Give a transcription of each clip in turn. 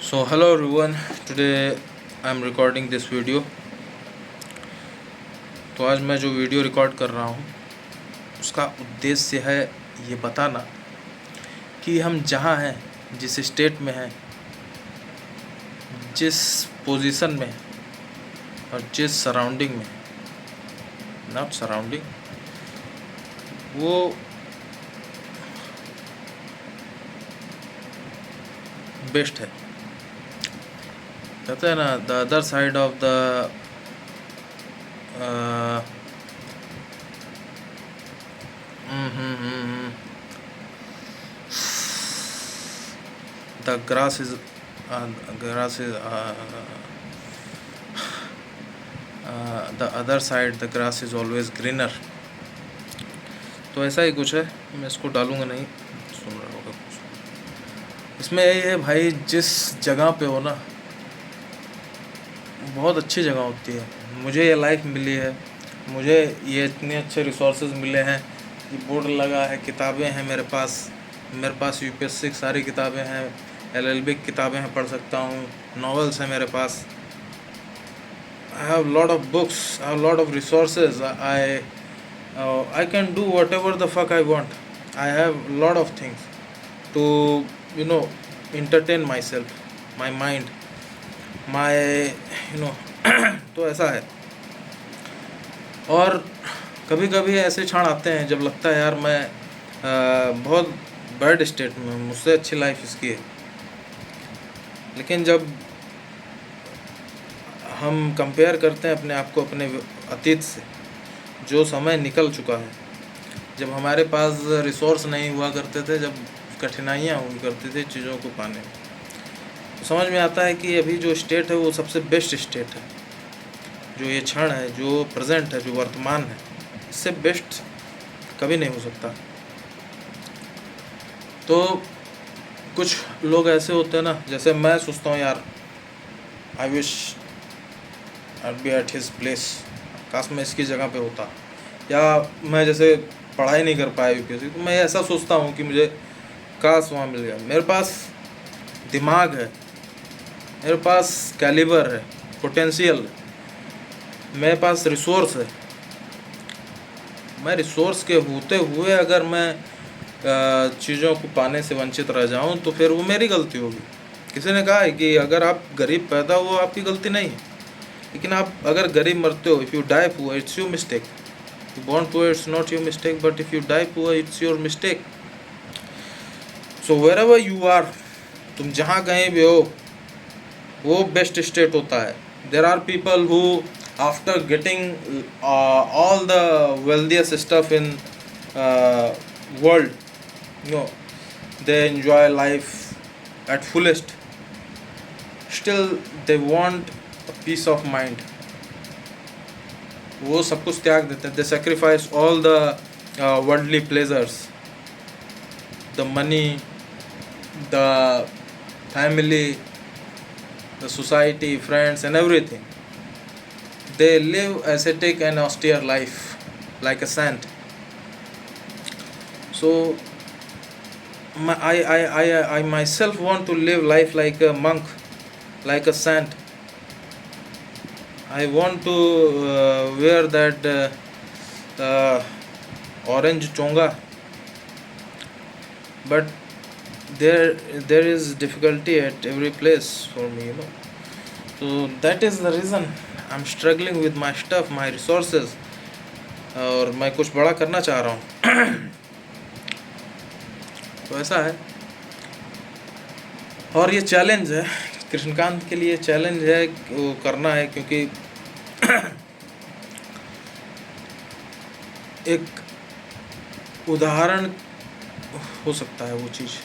So hello everyone, today I am recording this video। तो आज मैं जो वीडियो रिकॉर्ड कर रहा हूँ उसका उद्देश्य है ये बताना कि हम जहाँ हैं, जिस स्टेट में हैं, जिस पोजीशन में हैं और जिस सराउंडिंग में, नॉट सराउंडिंग, वो बेस्ट है। कहते हैं ना, the other side of the grass is the other side the grass is always greener. तो ऐसा ही कुछ है, मैं इसको डालूंगा नहीं, सुन रहा होगा कुछ। इसमें यही है भाई, जिस जगह पे हो ना, बहुत अच्छी जगह होती है। मुझे ये लाइफ मिली है, मुझे ये इतने अच्छे रिसोर्सेज मिले हैं, ये बोर्ड लगा है, किताबें हैं मेरे पास यूपीएससी की सारी किताबें हैं, एलएलबी की किताबें हैं, पढ़ सकता हूँ, नॉवेल्स हैं मेरे पास। I have lot of books, I have lot of resources, I can do whatever the fuck I want. I have lot of things to entertain myself, my mind, my तो ऐसा है। और कभी कभी ऐसे क्षण आते हैं जब लगता है यार मैं बहुत बैड स्टेट में, मुझसे अच्छी लाइफ इसकी है। लेकिन जब हम कंपेयर करते हैं अपने आप को अपने अतीत से, जो समय निकल चुका है, जब हमारे पास रिसोर्स नहीं हुआ करते थे, जब कठिनाइयाँ हुआ करती थी चीज़ों को पाने में, तो समझ में आता है कि अभी जो स्टेट है वो सबसे बेस्ट स्टेट है। जो ये क्षण है, जो प्रेजेंट है, जो वर्तमान है, इससे बेस्ट कभी नहीं हो सकता। तो कुछ लोग ऐसे होते हैं ना, जैसे मैं सोचता हूँ यार, I wish I be at his place, काश मैं इसकी जगह पे होता। या मैं जैसे पढ़ाई नहीं कर पाया यूपीएससी, तो मैं ऐसा सोचता हूँ कि मुझे काश वहाँ मिल गया। मेरे पास दिमाग है, मेरे पास कैलिबर है, पोटेंशियल है, मेरे पास रिसोर्स है। मैं रिसोर्स के होते हुए अगर मैं चीज़ों को पाने से वंचित रह जाऊं तो फिर वो मेरी गलती होगी। किसी ने कहा है कि अगर आप गरीब पैदा हो आपकी गलती नहीं है, लेकिन आप अगर गरीब मरते हो, if you die poor it's your mistake. You born poor it's not your mistake, but if you die poor it's your mistake. So wherever you are, तुम जहाँ कहीं भी हो, वो बेस्ट स्टेट होता है। There are people who after getting all the wealthiest stuff in world, they enjoy life at fullest, still they want a peace of mind। वो सब कुछ त्याग देते हैं, they sacrifice all the worldly pleasures, the money, the family, the society, friends and everything। They live ascetic and austere life like a saint। So I myself want to live life like a monk, like a saint। I want to wear that orange chonga, but there is difficulty at every place for me, So that is the reason I'm struggling with my stuff, my resources, और मैं कुछ बड़ा करना चाह रहा हूँ। तो ऐसा है, और ये चैलेंज है कृष्णकांत के लिए, चैलेंज है वो करना है, क्योंकि एक उदाहरण हो सकता है वो चीज़,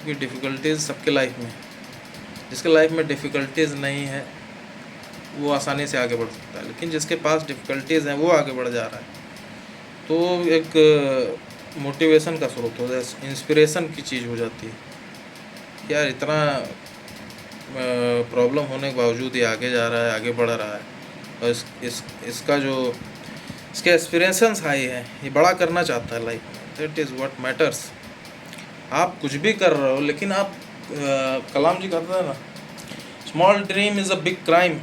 क्योंकि डिफ़िकल्टीज़ सबके लाइफ में, जिसके लाइफ में डिफ़िकल्टीज़ नहीं है वो आसानी से आगे बढ़ सकता है, लेकिन जिसके पास डिफ़िकल्टीज़ हैं वो आगे बढ़ जा रहा है। तो एक मोटिवेशन का स्रोत हो जाए, इंस्पिरेशन की चीज़ हो जाती है। यार इतना प्रॉब्लम होने के बावजूद ये आगे जा रहा है, आगे बढ़ रहा है, और इसका जो इसके एक्सपीरियंसेस हाई है, ये बड़ा करना चाहता है लाइफ में। That is what matters. आप कुछ भी कर रहे हो, लेकिन आप कलाम जी कहते हैं ना, small dream is a big crime,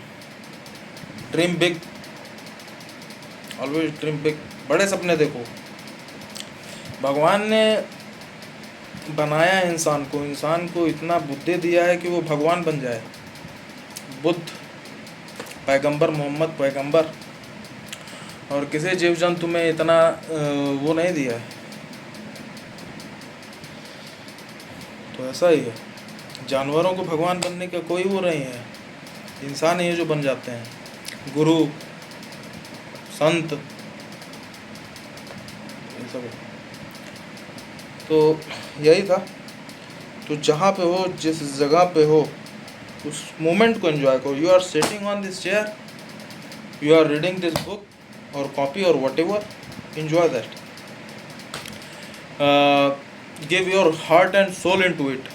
dream big, always dream big. बड़े सपने देखो। भगवान ने बनाया इंसान को इतना बुद्धि दिया है कि वो भगवान बन जाए। बुद्ध पैगंबर, मोहम्मद पैगंबर, और किसी जीव जंतु में इतना वो नहीं दिया है। तो ऐसा ही है, जानवरों को भगवान बनने का कोई वो नहीं है, इंसान ही है जो बन जाते हैं, गुरु संत ये सब है। तो यही था। तो जहाँ पे हो, जिस जगह पे हो, उस मोमेंट को एंजॉय करो। You are sitting on this chair, you are reading this book और कॉपी और whatever, enjoy that. Give your heart and soul into it.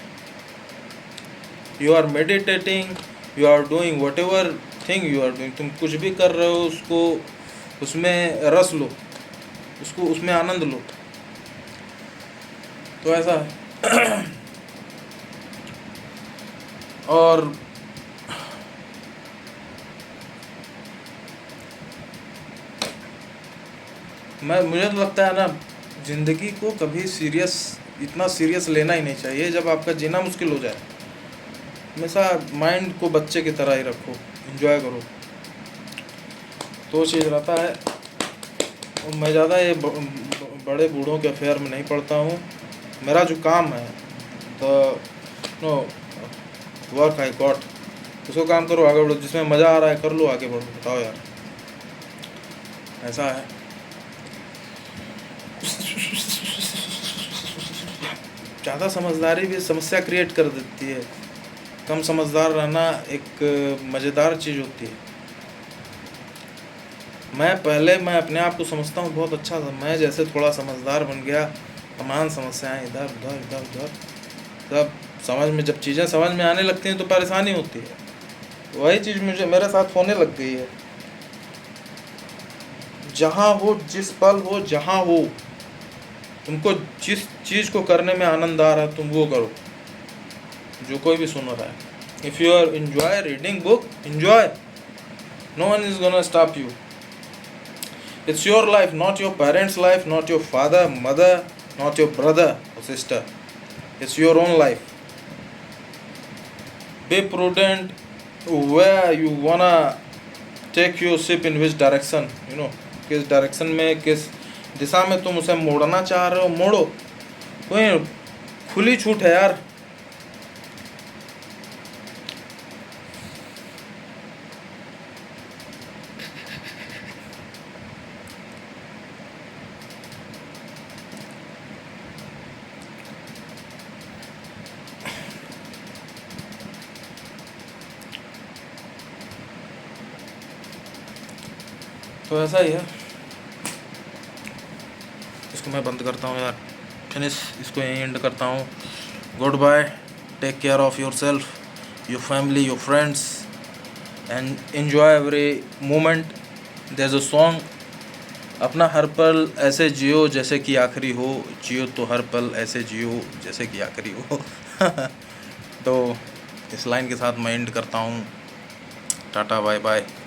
You are meditating, you are doing whatever thing you are doing. तुम कुछ भी कर रहे हो, उसको उसमें रस लो, उसको उसमें आनंद लो। तो ऐसा है। और मुझे तो लगता है ना, ज़िंदगी को कभी इतना सीरियस लेना ही नहीं चाहिए। जब आपका जीना मुश्किल हो जाए, हमेशा माइंड को बच्चे की तरह ही रखो, एंजॉय करो, तो चीज़ रहता है। और मैं ज़्यादा ये बड़े बूढ़ों के अफेयर में नहीं पड़ता हूँ। मेरा जो काम है, तो नो वर्क आई गॉट, उसको काम करो, आगे बढ़ो, जिसमें मज़ा आ रहा है कर लो, आगे बढ़ो। बताओ यार, ऐसा है। ज़्यादा समझदारी भी समस्या क्रिएट कर देती है। कम समझदार रहना एक मज़ेदार चीज़ होती है। मैं अपने आप को समझता हूँ बहुत अच्छा था। मैं जैसे थोड़ा समझदार बन गया, तमाम समस्याएं इधर उधर इधर उधर, तब जब चीज़ें समझ में आने लगती हैं तो परेशानी होती है। वही चीज़ मेरे साथ होने लग गई है। जहाँ हो, जिस पल हो, जहाँ हो, तुमको जिस चीज़ को करने में आनंद आ रहा है तुम वो करो, जो कोई भी सुन रहा है। If you are enjoy reading book, enjoy, no one is gonna stop you. It's your life, not your parents life, not your father mother, not your brother और sister, it's your own life. Be prudent where you wanna take your ship, in which direction, you know, किस direction में, किस दिशा में तुम उसे मोड़ना चाह रहे हो, मोड़ो। कोई खुली छूट है यार। तो ऐसा ही है। इसको मैं बंद करता हूँ यार, फिनिश, इसको यहीं एंड करता हूँ। Goodbye, take care of yourself, your family, your friends, and enjoy every moment. There is a song, अपना हर पल ऐसे जियो जैसे कि आखिरी हो, जियो तो हर पल ऐसे जियो जैसे कि आखिरी हो। तो इस लाइन के साथ मैं एंड करता हूँ। Tata, bye bye.